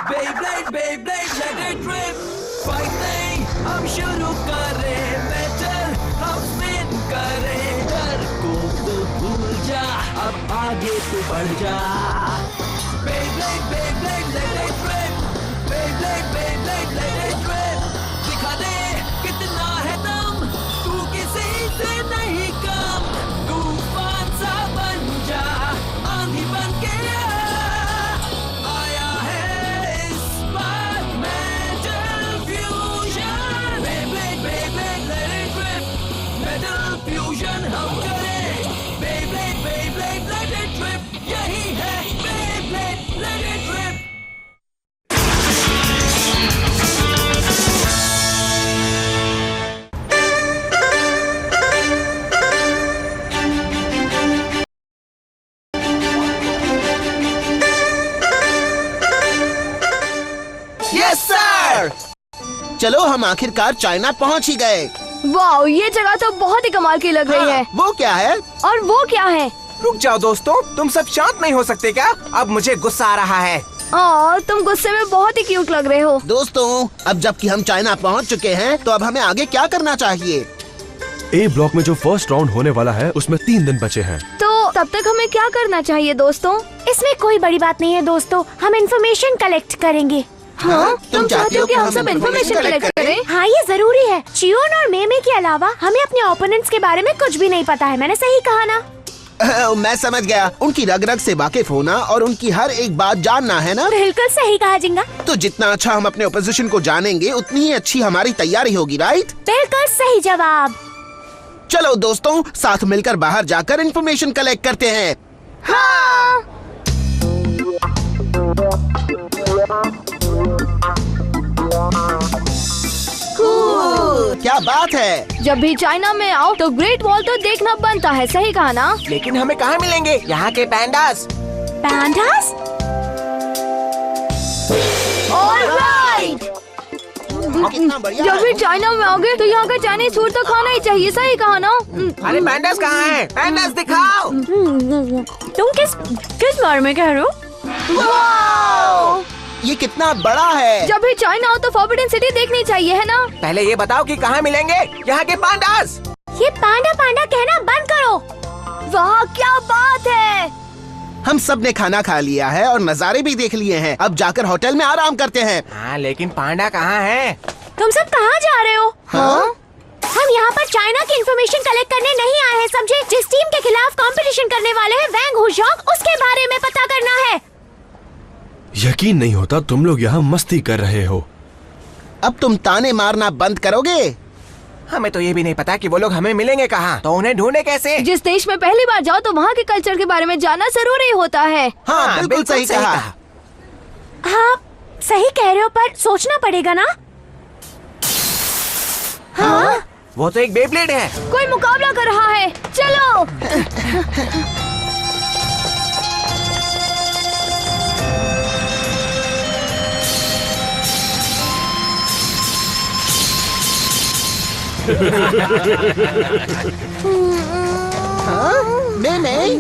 Beyblade, Beyblade, let it rip. Fighting, हम शुरू करें. Metal, हम spin करें. डर को तो भूल जा, अब आगे तो बढ़ जा. Beyblade, Beyblade, let it rip. Beyblade, Beyblade, let it rip. दिखा दे कितना है दम, तू किसी से नहीं कम. तूफान सा बन जा, आंधी बन के आया है इस बार metal fusion. Beyblade, Beyblade, let it rip. Metal fusion हम करें. Beyblade, Beyblade, let it rip. यही है Beyblade, let it rip. Yes sir. चलो हम आखिरकार चाइना पहुंच ही गए। वाह, ये जगह तो बहुत ही कमाल की लग रही है। वो क्या है? और वो क्या है? रुक जाओ दोस्तों, तुम सब शांत नहीं हो सकते क्या? अब मुझे गुस्सा आ रहा है। तुम गुस्से में बहुत ही क्यूट लग रहे हो। दोस्तों, अब जबकि हम चाइना पहुंच चुके हैं, तो अब हमें आगे क्या करना चाहिए? ए ब्लॉक में जो फर्स्ट राउंड होने वाला है, उसमें 3 दिन बचे हैं। तो तब तक हमें क्या करना चाहिए दोस्तों? इसमें कोई बड़ी बात नहीं है दोस्तों, हम इन्फॉर्मेशन कलेक्ट करेंगे। हाँ, तुम चाहते हो कि हम सब इन्फॉर्मेशन कलेक्ट करें? हाँ, ये जरूरी है। चियोन और मेमे के अलावा हमें अपने ओपोनेंट्स के बारे में कुछ भी नहीं पता है। मैंने सही कहा ना? मैं समझ गया। उनकी रग रग से वाकिफ होना और उनकी हर एक बात जानना है ना? बिल्कुल सही कहा जिंगा। तो जितना अच्छा हम अपने ओपोजिशन को जानेंगे, उतनी ही अच्छी हमारी तैयारी होगी, राइट? बिल्कुल सही जवाब। चलो दोस्तों, साथ मिलकर बाहर जाकर इन्फॉर्मेशन कलेक्ट करते हैं। हाँ। क्या बात है? जब भी चाइना में आओ तो ग्रेट वॉल तो देखना बनता है, सही कहा ना? लेकिन हमें कहाँ मिलेंगे यहाँ के पैंडास? पैंडास? ऑलराइट। कितना बढ़िया जब भी है। चाइना में आओगे तो यहाँ का चाइनीज फूड तो खाना ही चाहिए, सही कहा ना? अरे पैंडास कहाँ है? पैंडास दिखाओ। तुम किस बारे में कह रहे हो? ये कितना बड़ा है। जब भी चाइना आओ तो फॉरबिडन सिटी देखनी चाहिए, है ना? पहले ये बताओ कि कहाँ मिलेंगे यहाँ के पैंडास? ये पांडा पांडा कहना बंद करो। वाह, क्या बात है। हम सब ने खाना खा लिया है और नज़ारे भी देख लिए हैं। अब जाकर होटल में आराम करते हैं। हाँ, लेकिन पांडा कहाँ है? तुम सब कहाँ जा रहे हो? हाँ? हम यहाँ पर चाइना की इन्फॉर्मेशन कलेक्ट करने नहीं आए हैं, समझे? जिस टीम के खिलाफ कंपटीशन करने वाले हैं वैंग हुशोंग, उसके बारे में पता करना है। यकीन नहीं होता तुम लोग यहाँ मस्ती कर रहे हो। अब तुम ताने मारना बंद करोगे? हमें तो ये भी नहीं पता कि वो लोग हमें मिलेंगे कहाँ, तो उन्हें ढूंढे कैसे? जिस देश में पहली बार जाओ तो वहाँ के कल्चर के बारे में जानना जरूरी होता है। हाँ, बिल्कुल सही कहा। हाँ, सही कह रहे हो, पर सोचना पड़ेगा ना। हाँ? वो तो एक बेब्लेड है। कोई मुकाबला कर रहा है, चलो। नहीं।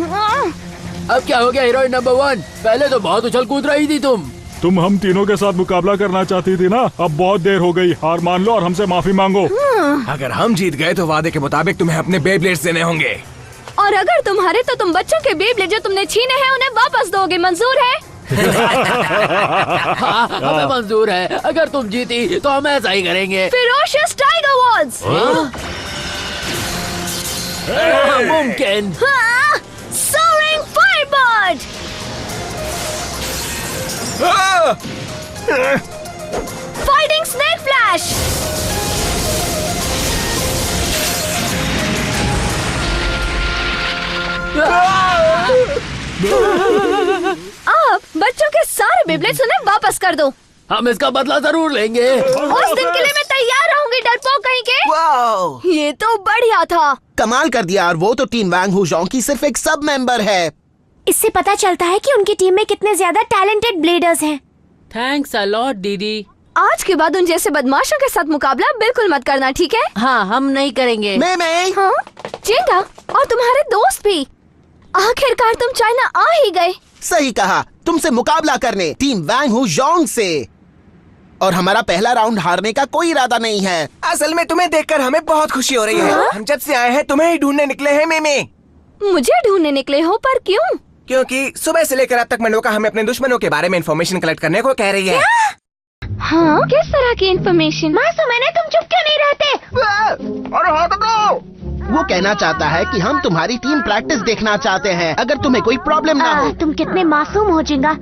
अब क्या हो गया हीरोइन नंबर 1? पहले तो बहुत उछल कूद रही थी तुम हम तीनों के साथ मुकाबला करना चाहती थी ना। अब बहुत देर हो गई, हार मान लो और हमसे माफी मांगो। अगर हम जीत गए तो वादे के मुताबिक तुम्हें अपने बेब्लेड्स देने होंगे। और अगर तुम हारे तो तुम बच्चों के बेब्लेड जो तुमने छीने हैं उन्हें वापस दोगे, मंजूर है? हाँ, हमें मंजूर है। अगर तुम जीती तो हम ऐसा ही करेंगे। Ferocious tiger walls. मुमकिन। Soaring firebird. Fighting snake flash. अब बच्चों के सारे बेब्लेड्स उन्हें वापस कर दो। हम इसका बदला जरूर लेंगे। उस दिन के लिए मैं तैयार रहूंगी, डरपोक कहीं के। ये तो बढ़िया था। कमाल कर दिया। और वो तो टीम वैंग हुजोंग की सिर्फ एक सब मेंबर है। इससे पता चलता है कि उनकी टीम में कितने ज्यादा टैलेंटेड ब्लेडर्स हैं। थैंक्स अ लॉट दीदी। आज के बाद उन जैसे बदमाशों के साथ मुकाबला बिल्कुल मत करना, ठीक है? हाँ, हम नहीं करेंगे। मैं हाँ, चिंता और तुम्हारे दोस्त भी। आखिरकार तुम चाइना आ ही गए। सही कहा। तुमसे मुकाबला करने, टीम वैंग हू जोंग से। और हमारा पहला राउंड हारने का कोई इरादा नहीं है। असल में तुम्हें देखकर हमें बहुत खुशी हो रही है। हम जब से आए हैं तुम्हें ही ढूंढने निकले हैं मिमी। मुझे ढूंढने निकले हो, पर क्यों? क्योंकि सुबह से लेकर अब तक मनोका हमें अपने दुश्मनों के बारे में इंफॉर्मेशन कलेक्ट करने को कह रही है। हाँ, किस तरह की इन्फॉर्मेशन? मैंने तुम चुप क्यों नहीं रहते? अरे हाथ दो। वो कहना चाहता है कि हम तुम्हारी टीम प्रैक्टिस देखना चाहते हैं, अगर तुम्हें कोई प्रॉब्लम ना हो। तुम कितने मासूम हो जिंगा।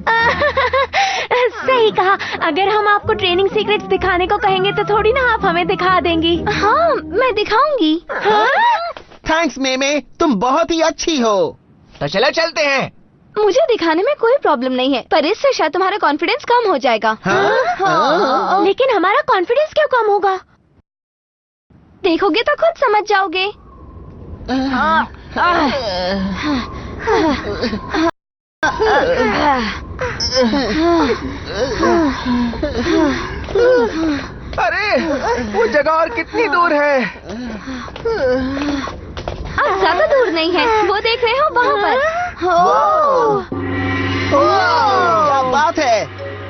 सही कहा। अगर हम आपको ट्रेनिंग सीक्रेट्स दिखाने को कहेंगे तो थोड़ी ना आप हमें दिखा देंगी। हाँ, मैं दिखाऊंगी। थैंक्स मेमे, तुम बहुत ही अच्छी हो। तो चलो चलते हैं। मुझे दिखाने में कोई प्रॉब्लम नहीं है, पर इससे शायद तुम्हारा कॉन्फिडेंस कम हो जाएगा। लेकिन हमारा कॉन्फिडेंस क्यों कम होगा? देखोगे तो खुद समझ जाओगे। अरे वो जगह और कितनी दूर है? अब ज्यादा दूर नहीं है, वो देख रहे हो वहाँ पर। क्या बात है।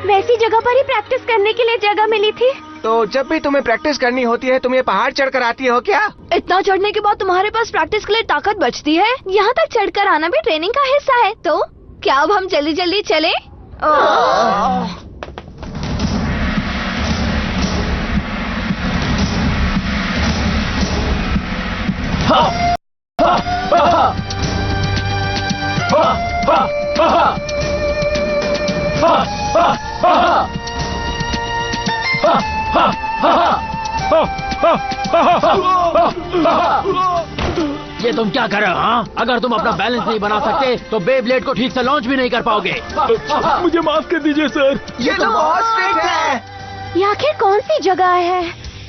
वैसी जगह पर ही प्रैक्टिस करने के लिए जगह मिली थी। तो जब भी तुम्हें प्रैक्टिस करनी होती है तुम ये पहाड़ चढ़कर आती हो क्या? इतना चढ़ने के बाद तुम्हारे पास प्रैक्टिस के लिए ताकत बचती है? यहाँ तक चढ़कर आना भी ट्रेनिंग का हिस्सा है। तो क्या अब हम जल्दी जल्दी चले? ये तुम क्या कर रहे हो? हाँ, अगर तुम अपना बैलेंस नहीं बना सकते तो बेब्लेड को ठीक से लॉन्च भी नहीं कर पाओगे। मुझे माफ कर दीजिए सर। ये तो बहुत स्ट्रिक्ट है। ये आखिर कौन सी जगह है?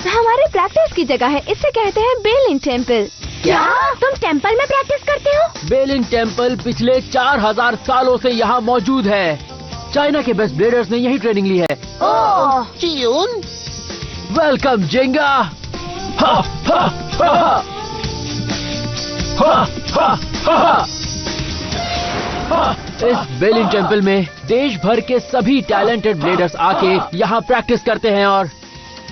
हमारे प्रैक्टिस की जगह है, इसे कहते हैं बेलिंग टेम्पल। क्या तुम टेम्पल में प्रैक्टिस करते हो? बेलिंग टेम्पल पिछले 4000 सालों से यहाँ मौजूद है। चाइना के बेस्ट ब्लेडर्स ने यही ट्रेनिंग ली है। चियून, वेलकम जिंगा। इस बेलिंग टेम्पल में देश भर के सभी टैलेंटेड ब्लेडर्स आके यहाँ प्रैक्टिस करते हैं और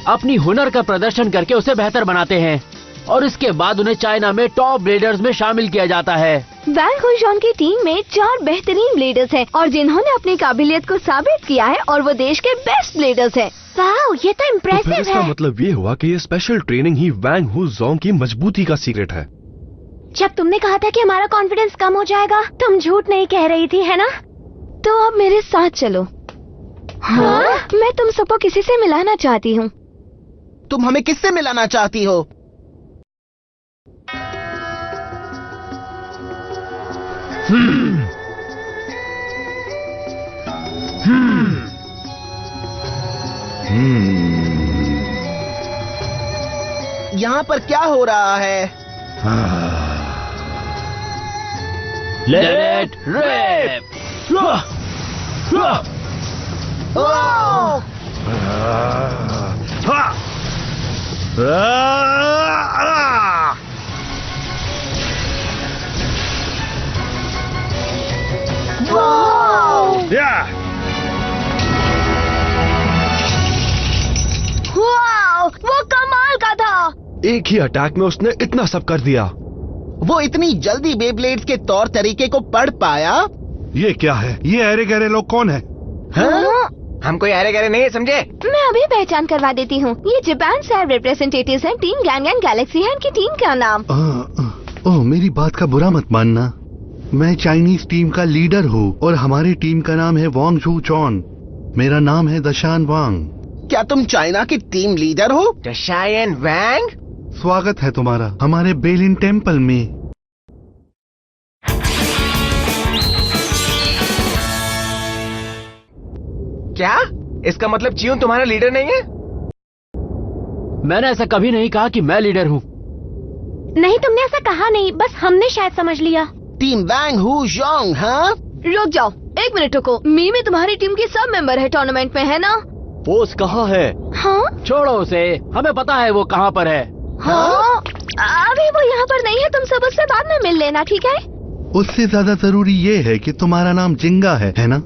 अपनी हुनर का प्रदर्शन करके उसे बेहतर बनाते हैं, और इसके बाद उन्हें चाइना में टॉप ब्लेडर्स में शामिल किया जाता है। वैंग हुजॉन की टीम में 4 बेहतरीन ब्लेडर्स हैं और जिन्होंने अपनी काबिलियत को साबित किया है, और वो देश के बेस्ट ब्लेडर्स हैं। वाह, ये तो तो फिर इम्प्रेसिव इसका है। मतलब ये हुआ कि ये स्पेशल ट्रेनिंग ही वैंग हू जोंग की मजबूती का सीक्रेट है। जब तुमने कहा था कि हमारा कॉन्फिडेंस कम हो जाएगा, तुम झूठ नहीं कह रही थी, है ना? तो अब मेरे साथ चलो। हाँ? मैं तुम सबको किसी से मिलाना चाहती हूँ। तुम हमें किससे मिलाना चाहती हो? यहाँ पर क्या हो रहा है? Late rap. वाओ, वो कमाल का था। एक ही अटैक में उसने इतना सब कर दिया। वो इतनी जल्दी बेब्लेड्स के तौर तरीके को पढ़ पाया? ये क्या है? ये अरे गहरे लोग कौन है? हाँ? हम कोई अरे गहरे नहीं है, समझे? मैं अभी पहचान करवा देती हूँ। ये जापान से रिप्रेजेंटेटिव्स हैं। टीम गैंग गैलेक्सी है इनकी टीम का नाम। ओह, मेरी बात का बुरा मत मानना। मैं चाइनीज टीम का लीडर हूँ और हमारी टीम का नाम है वांग झू चॉन। मेरा नाम है दशान वांग। क्या तुम चाइना की टीम लीडर हो? दशायन वैंग, स्वागत है तुम्हारा हमारे बेलिन टेम्पल में। क्या इसका मतलब चियून तुम्हारा लीडर नहीं है? मैंने ऐसा कभी नहीं कहा कि मैं लीडर हूँ। नहीं, तुमने ऐसा कहा नहीं, बस हमने शायद समझ लिया। टीम वैंग हू जोंग, हाँ? रुक जाओ, 1 मिनट रुको। मीमी तुम्हारी टीम की सब मेंबर है टूर्नामेंट में, है ना? बोस कहाँ है? हाँ? छोड़ो उसे, हमें पता है वो कहाँ पर है। हाँ? अभी वो यहाँ पर नहीं है, तुम सब उससे बाद में मिल लेना, ठीक है? उससे ज्यादा जरूरी ये है कि तुम्हारा नाम जिंगा है ना?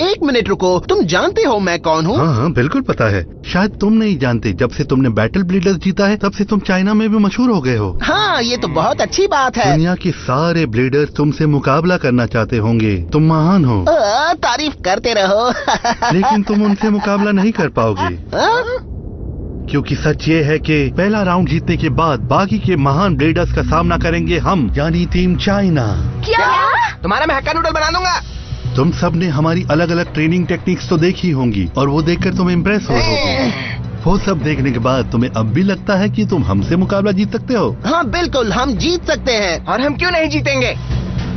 एक मिनट रुको, तुम जानते हो मैं कौन हूँ? हाँ हाँ बिल्कुल पता है। शायद तुम नहीं जानते, जब से तुमने बैटल ब्लेडर्स जीता है तब से तुम चाइना में भी मशहूर हो गए हो। हाँ, ये तो बहुत अच्छी बात है। दुनिया के सारे ब्लेडर्स तुमसे मुकाबला करना चाहते होंगे। तुम महान हो। तारीफ करते रहो। लेकिन तुम उनसे मुकाबला नहीं कर पाओगे, क्योंकि सच ये है कि पहला राउंड जीतने के बाद बाकी के महान ब्लेडर्स का सामना करेंगे हम, यानी टीम चाइना। क्या? तुम्हारा मैं हक्का नूडल बना दूंगा। तुम सब ने हमारी अलग अलग ट्रेनिंग टेक्निक्स तो देखी होंगी और वो देखकर तुम इम्प्रेस हो होगे। वो सब देखने के बाद तुम्हें अब भी लगता है कि तुम हमसे मुकाबला जीत सकते हो? हाँ बिल्कुल, हम जीत सकते हैं। और हम क्यों नहीं जीतेंगे?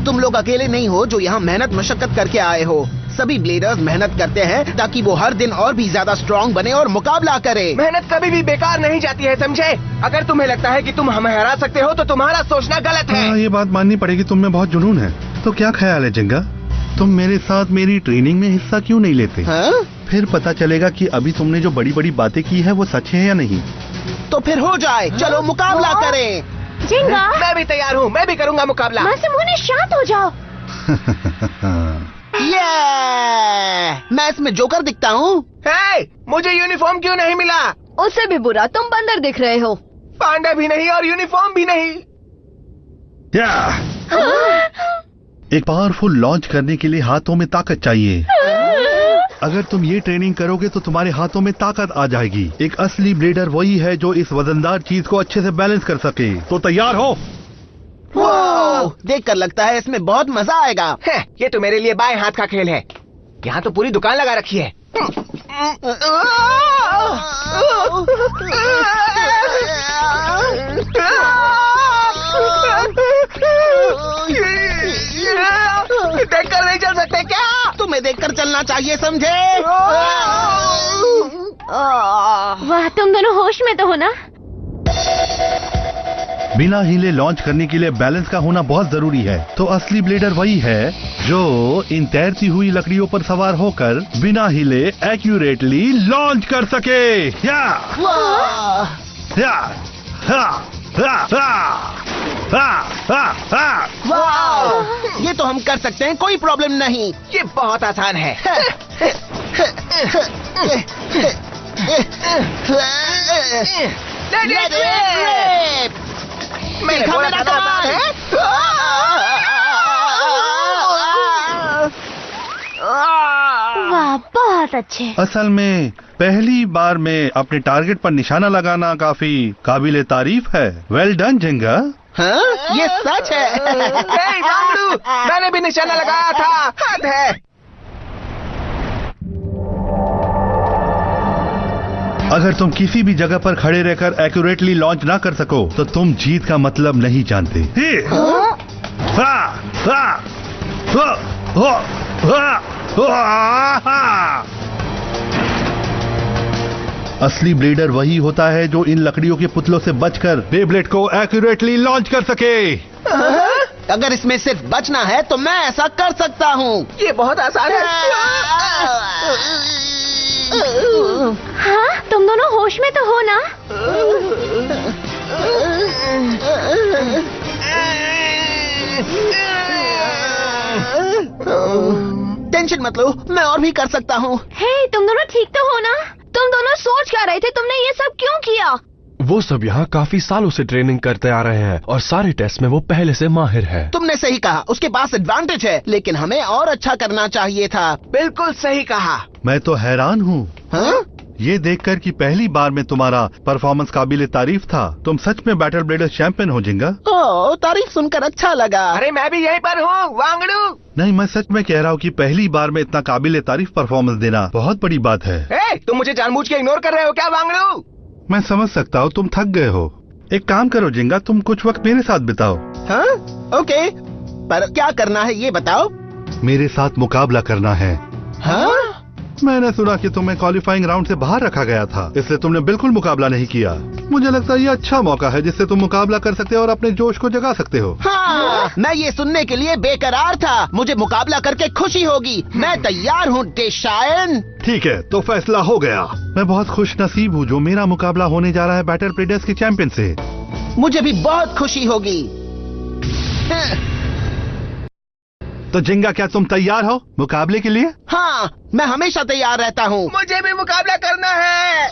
तुम लोग अकेले नहीं हो जो यहाँ मेहनत मशक्कत करके आए हो। सभी ब्लेडर्स मेहनत करते हैं ताकि वो हर दिन और भी ज्यादा स्ट्रॉन्ग बने और मुकाबला करे। मेहनत कभी भी बेकार नहीं जाती है, समझे? अगर तुम्हें लगता है कि तुम हमें हरा सकते हो तो तुम्हारा सोचना गलत है। ये बात माननी पड़ेगी, तुम में बहुत जुनून है। तो क्या ख्याल है जिंगा, तुम मेरे साथ मेरी ट्रेनिंग में हिस्सा क्यों नहीं लेते? फिर पता चलेगा कि अभी तुमने जो बड़ी बड़ी बातें की है वो सच है या नहीं। तो फिर हो जाए, चलो मुकाबला करें। जिंगा, मैं भी तैयार हूँ, मैं भी करूँगा मुकाबला। मासूम शांत हो जाओ। मैं इसमें जोकर दिखता हूँ। मुझे यूनिफॉर्म क्यों नहीं मिला? उससे भी बुरा तुम बंदर दिख रहे हो। पांडा भी नहीं और यूनिफॉर्म भी नहीं। एक पावरफुल लॉन्च करने के लिए हाथों में ताकत चाहिए। अगर तुम ये ट्रेनिंग करोगे तो तुम्हारे हाथों में ताकत आ जाएगी। एक असली ब्लेडर वही है जो इस वजनदार चीज को अच्छे से बैलेंस कर सके। तो तैयार हो? देखकर लगता है इसमें बहुत मजा आएगा। ये तो मेरे लिए बाएं हाथ का खेल है। यहाँ तो पूरी दुकान लगा रखी है। देखकर नहीं चल सकते क्या? तुम्हें देखकर चलना चाहिए, समझे? वाह, तुम दोनों होश में तो हो ना? बिना हिले लॉन्च करने के लिए बैलेंस का होना बहुत जरूरी है। तो असली ब्लेडर वही है जो इन तैरती हुई लकड़ियों पर सवार होकर बिना हिले एक्यूरेटली लॉन्च कर सके। ये तो हम कर सकते हैं, कोई प्रॉब्लम नहीं। ये बहुत आसान है। मैंने बोला था आसान है। वाह, बहुत अच्छे। असल में पहली बार में अपने टारगेट पर निशाना लगाना काफी काबिले तारीफ है। वेल डन जिंगा। हाँ, ये सच है। मैंने भी निशाना लगाया था। हद है। अगर तुम किसी भी जगह पर खड़े रहकर एक्यूरेटली लॉन्च ना कर सको तो तुम जीत का मतलब नहीं जानते। असली ब्लेडर वही होता है जो इन लकड़ियों के पुतलों से बचकर बेब्लेड को एक्यूरेटली लॉन्च कर सके। अगर इसमें सिर्फ बचना है तो मैं ऐसा कर सकता हूँ। ये बहुत आसान है। हाँ, तुम दोनों होश में तो हो ना? टेंशन मत लो, मैं और भी कर सकता हूँ। हे, तुम दोनों ठीक तो हो ना? तुम दोनों सोच क्या रहे थे? तुमने ये सब क्यों किया? वो सब यहाँ काफी सालों से ट्रेनिंग करते आ रहे हैं और सारे टेस्ट में वो पहले से माहिर है। तुमने सही कहा, उसके पास एडवांटेज है, लेकिन हमें और अच्छा करना चाहिए था। बिल्कुल सही कहा। मैं तो हैरान हूँ ये देखकर कि पहली बार में तुम्हारा परफॉर्मेंस काबिले तारीफ था। तुम सच में बैटल ब्लेडर चैंपियन हो जिंगा। ओह, तारीफ सुनकर अच्छा लगा। अरे मैं भी यहीं पर हूँ वांगड़ू। नहीं, मैं सच में कह रहा हूँ कि पहली बार में इतना काबिले तारीफ परफॉर्मेंस देना बहुत बड़ी बात है। तुम मुझे जानबूझ के इग्नोर कर रहे हो क्या वांगड़ू? मैं समझ सकता हूँ तुम थक गए हो। एक काम करो जिंगा, तुम कुछ वक्त मेरे साथ बिताओ। हाँ, ओके, पर क्या करना है ये बताओ। मेरे साथ मुकाबला करना है। हाँ? मैंने सुना कि तुम्हें क्वालिफाइंग राउंड से बाहर रखा गया था, इसलिए तुमने बिल्कुल मुकाबला नहीं किया। मुझे लगता है ये अच्छा मौका है जिससे तुम मुकाबला कर सकते हो और अपने जोश को जगा सकते हो। हाँ, मैं ये सुनने के लिए बेकरार था। मुझे मुकाबला करके खुशी होगी। मैं तैयार हूँ डेशायन। ठीक है, तो फैसला हो गया। मैं बहुत खुश नसीब हूँ जो मेरा मुकाबला होने जा रहा है बैटल ब्लेडर्स के चैंपियन से। मुझे भी बहुत खुशी होगी। तो जिंगा, क्या तुम तैयार हो मुकाबले के लिए? हाँ, मैं हमेशा तैयार रहता हूँ। मुझे भी मुकाबला करना है।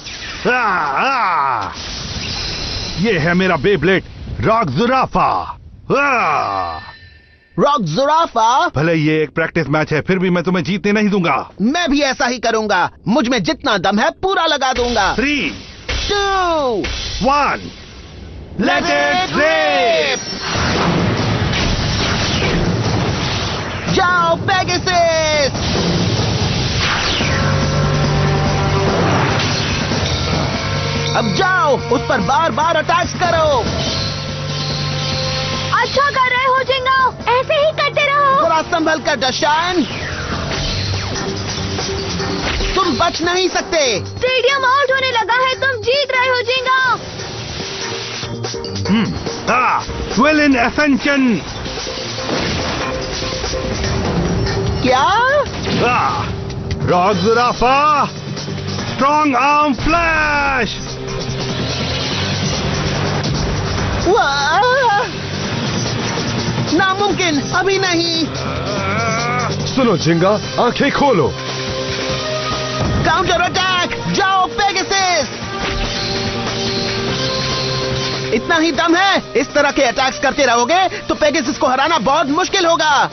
ये है मेरा बेब्लेड रॉक जुराफा। रॉक जुराफा? भले ये एक प्रैक्टिस मैच है, फिर भी मैं तुम्हें जीतने नहीं दूंगा। मैं भी ऐसा ही करूंगा। मुझ में जितना दम है पूरा लगा दूंगा। 3, 2, 1, लेट इट रिप! जाओ पेगासस! अब जाओ, उस पर बार बार अटैक करो। अच्छा कर रहे हो जिंगा, ऐसे ही करते रहो। थोड़ा संभल कर डशान, तुम बच नहीं सकते। स्टेडियम आउट होने लगा है, तुम जीत रहे हो जिंगा। ट्विलिन एसेंशन। क्या? Rock Zurafa strong arm flash. नामुमकिन, अभी नहीं। सुनो जिंगा, आंखें खोलो। काउंटर अटैक, जाओ पेगासस! इतना ही दम है? इस तरह के अटैक्स करते रहोगे तो पेगासस को हराना बहुत मुश्किल होगा।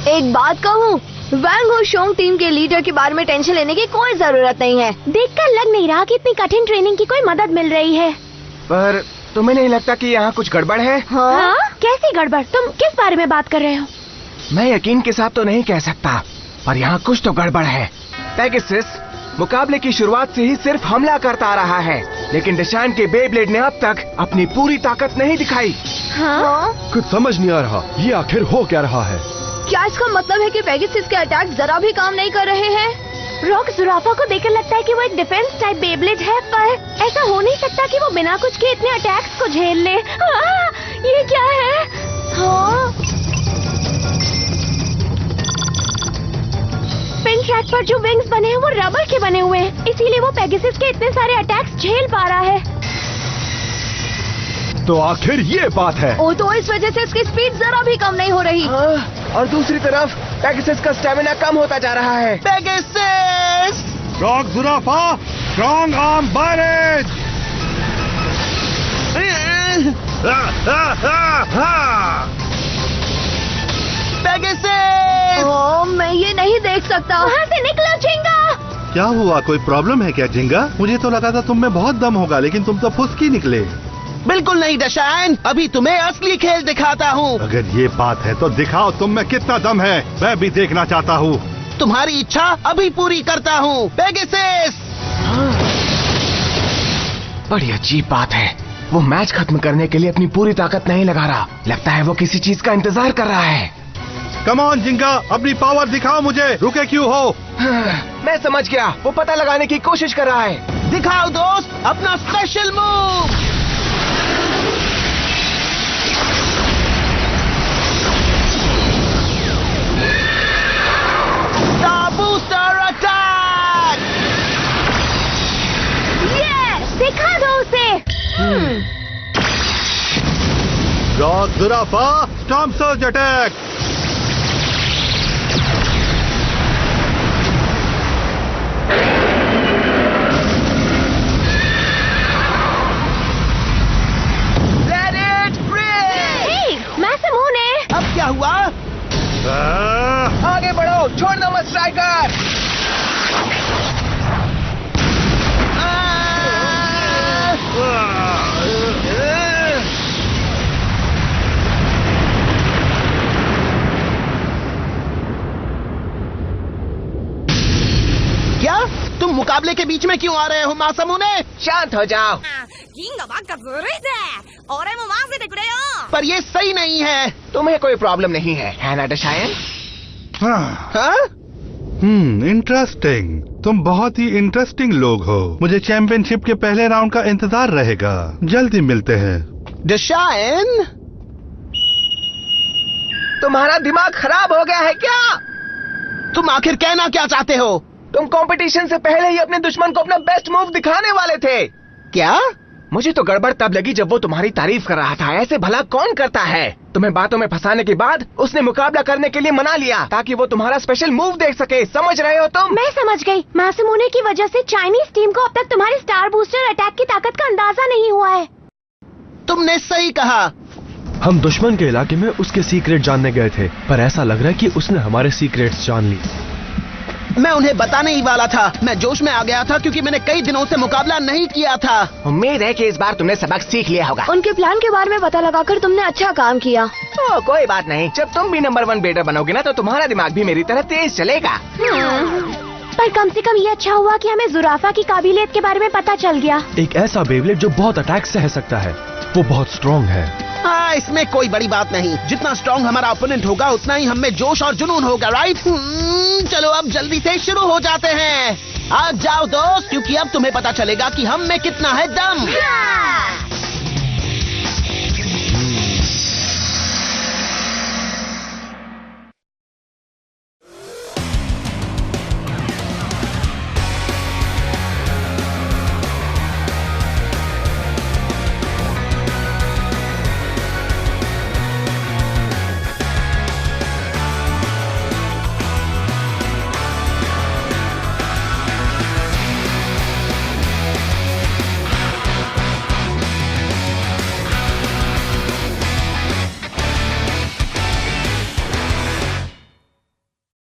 एक बात कहूँ, वैंग होशोंग टीम के लीडर के बारे में टेंशन लेने की कोई जरूरत नहीं है। देखकर लग नहीं रहा कि इतनी कठिन ट्रेनिंग की कोई मदद मिल रही है। पर तुम्हें नहीं लगता कि यहाँ कुछ गड़बड़ है? हाँ? कैसी गड़बड़? तुम किस बारे में बात कर रहे हो? मैं यकीन के साथ तो नहीं कह सकता, पर यहाँ कुछ तो गड़बड़ है। पेगासस मुकाबले की शुरुआत से ही सिर्फ हमला करता आ रहा है, लेकिन डशान के बेब्लेड ने अब तक अपनी पूरी ताकत नहीं दिखाई। हाँ? कुछ समझ नहीं आ रहा, ये आखिर हो क्या रहा है? क्या इसका मतलब है कि पेगासस के अटैक जरा भी काम नहीं कर रहे हैं? रॉक जुराफा को देखकर लगता है कि वो एक डिफेंस टाइप बेब्लेड है, पर ऐसा हो नहीं सकता कि वो बिना कुछ किए इतने अटैक्स को झेल ले। ये क्या है? हाँ? स्पिन ट्रैक पर जो विंग्स बने हैं वो रबर के बने हुए हैं, इसीलिए वो पेगासस के इतने सारे अटैक्स झेल पा रहा है। तो आखिर ये बात है। ओ, तो इस वजह से इसकी स्पीड जरा भी कम नहीं हो रही। और दूसरी तरफ पेगासस का स्टैमिना कम होता जा रहा है। Pegasus! Rock Zurafa strong arm barrage. Pegasus! ओ, मैं ये नहीं देख सकता। वहाँ से निकलो जिंगा। क्या हुआ, कोई प्रॉब्लम है क्या जिंगा? मुझे तो लगा था तुम में बहुत दम होगा, लेकिन तुम तो फुसकी निकले। बिल्कुल नहीं डशान, अभी तुम्हें असली खेल दिखाता हूँ। अगर ये बात है तो दिखाओ तुम में कितना दम है, मैं भी देखना चाहता हूँ। तुम्हारी इच्छा अभी पूरी करता हूँ, पेगासस! बड़ी अजीब बात है, वो मैच खत्म करने के लिए अपनी पूरी ताकत नहीं लगा रहा। लगता है वो किसी चीज का इंतजार कर रहा है। कम ऑन जिंगा, अपनी पावर दिखाओ मुझे, रुके क्यों हो? मैं समझ गया, वो पता लगाने की कोशिश कर रहा है। दिखाओ दोस्त अपना स्पेशल मूव। Booster attack! ये दिखा दो उसे। Rock Zurafa storm surge attack. Let it rip! Masamune. अब क्या हुआ? आगे बढ़ो, छोड़ दो मत स्ट्राइकर। क्या तुम मुकाबले के बीच में क्यों आ रहे हो मासामुने? शांत हो जाओ। पर ये सही नहीं है। तुम्हें कोई प्रॉब्लम नहीं है ना डशायन? हाँ? इंटरेस्टिंग। तुम बहुत ही इंटरेस्टिंग लोग हो। मुझे चैंपियनशिप के पहले राउंड का इंतजार रहेगा। जल्दी मिलते हैं। डशायन, तुम्हारा दिमाग खराब हो गया है क्या? तुम आखिर कहना क्या चाहते हो? तुम कंपटीशन से पहले ही अपने दुश्मन को अपना बेस्ट मूव दिखाने वाले थे। क्या? मुझे तो गड़बड़ तब लगी जब वो तुम्हारी तारीफ कर रहा था। ऐसे भला कौन करता है? तुम्हें बातों में फंसाने के बाद उसने मुकाबला करने के लिए मना लिया ताकि वो तुम्हारा स्पेशल मूव देख सके। समझ रहे हो तुम? मैं समझ गई। मासूम होने की वजह से चाइनीज टीम को अब तक तुम्हारे स्टार बूस्टर अटैक की ताकत का अंदाजा नहीं हुआ है। तुमने सही कहा। हम दुश्मन के इलाके में उसके सीक्रेट जानने गए थे, पर ऐसा लग रहा है कि उसने हमारे सीक्रेट्स जान ली। मैं उन्हें बताने ही वाला था। मैं जोश में आ गया था क्योंकि मैंने कई दिनों से मुकाबला नहीं किया था। उम्मीद है कि इस बार तुमने सबक सीख लिया होगा। उनके प्लान के बारे में पता लगाकर तुमने अच्छा काम किया। कोई बात नहीं, जब तुम भी नंबर 1 ब्लेडर बनोगे ना तो तुम्हारा दिमाग भी मेरी तरह तेज चलेगा। पर कम से कम ये अच्छा हुआ कि हमें जुराफा की काबिलियत के बारे में पता चल गया। एक ऐसा बेब्लेड जो बहुत अटैक सह सकता है, वो बहुत स्ट्रॉन्ग है। हाँ, इसमें कोई बड़ी बात नहीं। जितना स्ट्रॉन्ग हमारा ओपोनेंट होगा उतना ही हमें जोश और जुनून होगा, राइट? चलो अब जल्दी से शुरू हो जाते हैं। आ जाओ दोस्त, क्योंकि अब तुम्हें पता चलेगा कि हम में कितना है दम।